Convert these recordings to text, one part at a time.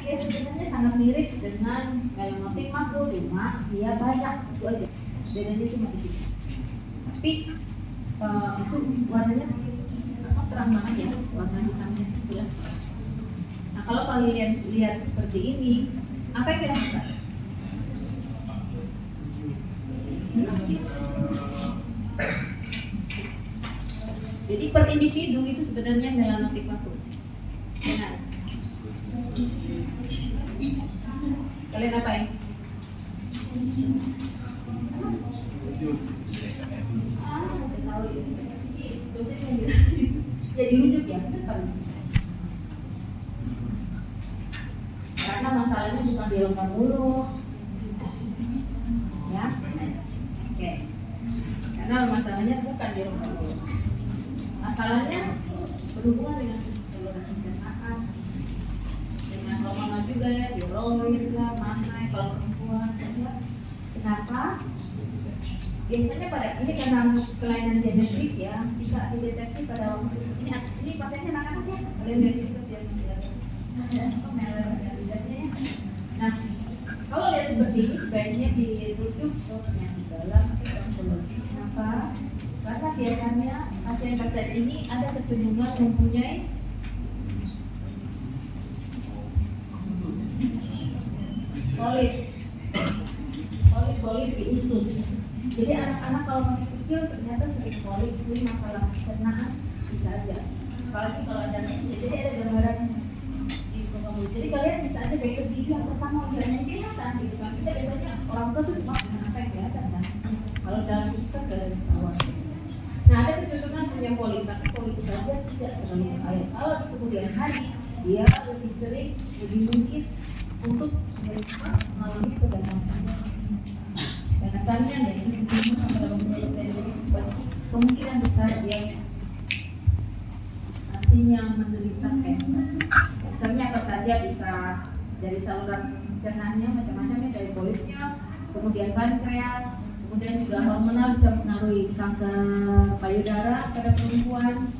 dia sebenarnya sangat mirip dengan melanotik makro, cuma dia banyak, itu aja. Bedanya cuma di situ. Tapi itu warnanya terang banget ya, warna hitamnya jelas. Nah kalau kalian lihat seperti ini, apa yang kira suka? Jadi per individu itu sebenarnya melanotik makro. Benar. Kalian apa ya? Jadi rujuk ya, karena masalahnya bukan di lompat dulu, ya. Oke. Karena masalahnya bukan di lompat dulu. Masalahnya berhubungan dengan saluran pencernaan, dengan hormonal juga ya, tiroid lah, mana kalau perempuan. Kenapa? Biasanya pada ini karena kelainan genetik ya, bisa dideteksi pada waktu ini pasiennya anak-anak ya, kalian lihat itu nah, kalau lihat seperti ini sebaiknya dirujuk ke yang di dalam onkologi. Kenapa? Karena biasanya pasien-pasien ini ada kecenderungan mempunyai polip di usus. Jadi anak-anak kalau masih kecil ternyata sering polip, sering masalah pencernaan bisa aja. Apalagi kalau ada jadi ada gambaran di mulut. Jadi kalian bisa aja kayak gigi yang pertama udaranya kelihatan gitu kan. Kita biasanya orang tua tuh cuma apa yang kelihatan kan. Kalau dalam usus kan dari bawah. Nah ada kecenderungan punya polip, tapi polip itu saja tidak terlalu bahaya. Kalau di kemudian hari dia lebih sering, lebih mungkin untuk mengalami keganasan. Ganasannya dari kemungkinan besar dia nantinya menderita kanker. Kankernya apa saja, bisa dari saluran pencernaan macam-macamnya, dari polipnya, kemudian pankreas, kemudian juga hormonal bisa mengaruhi kanker payudara pada perempuan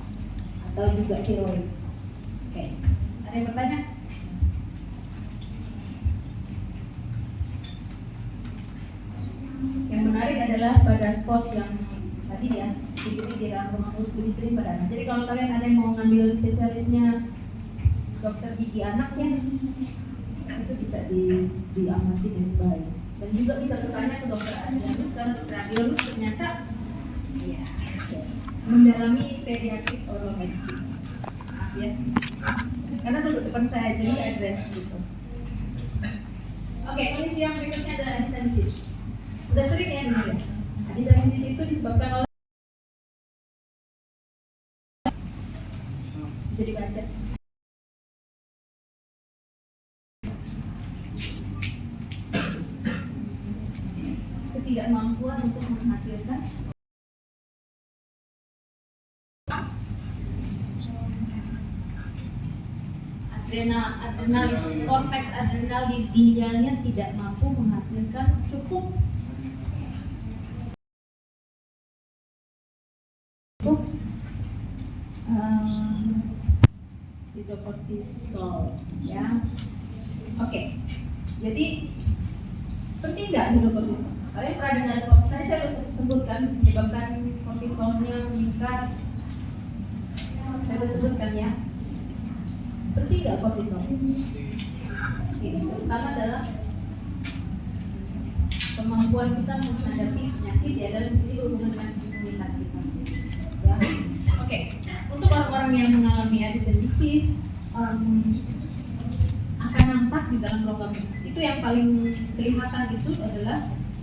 atau juga tiroid. Oke, ada yang bertanya? Yang menarik adalah pada spot yang tadi ya, di dalam rumah urut lebih sering pada anak. Jadi kalau kalian ada yang mau ngambil spesialisnya dokter gigi anak ya, itu bisa diamati dengan baik. Dan juga bisa bertanya ke dokter Adrianus, karena dokter Adrianus ternyata ya, mendalami pediatrik oral medicine. Maaf ya, karena duduk depan saya jadi address gitu. Oke, kondisi yang berikutnya adalah adenosis. Udah sering ya dengar ya? Adenosis itu disebabkan oleh, bisa dibaca. Ketidakmampuan untuk menghasilkan adrenal itu korteks adrenal di ginjalnya tidak mampu menghasilkan cukup hidrokortisol ya. Oke. Jadi penting nggak hidrokortisol? Kalian pernah dengar, tadi saya sebutkan menyebabkan kortisolnya meningkat. Saya sebutkan ya. Penting nggak kortisol? Ini pertama adalah kemampuan kita menghadapi penyakit ya, dan ini berhubungan dengan imunitas kita. Ya. Oke. Untuk orang-orang yang mengalami adenosis akan nampak di dalam rongga itu yang paling kelihatan itu adalah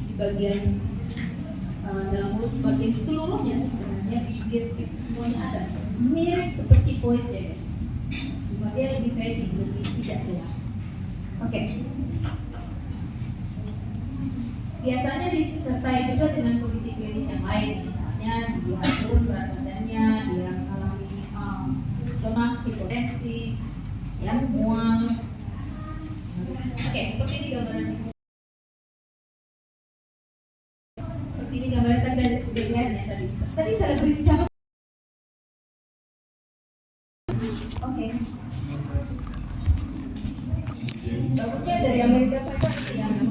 di bagian dalam mulut, bagian seluruhnya sebenarnya bibir itu semuanya ada mirip seperti poin ya. Cuma dia lebih fatty, lebih tidak jelas. Oke. Biasanya disertai juga dengan kondisi klinis yang lain, misalnya dia turun berat badannya, dia mengalami lemak, hipotensi, yang mual. Oke, seperti ini gambaran. Seperti ini gambaran tadi lihat ya tadi. Tadi saya beri siapa? Oke. Bagusnya dari Amerika saja yang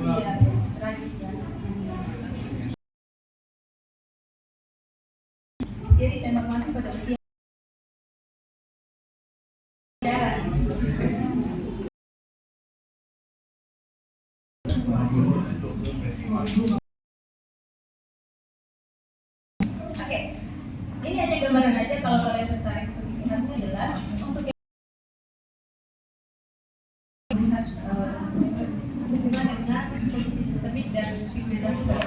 iya, tragis ya. Dia ditembak mati pada usia darah. Oke, ini hanya gambaran aja kalau kalian tertarik untuk lihatnya adalah untuk yang lihat hubungan dengan posisi sistemik dan pigmentasi pada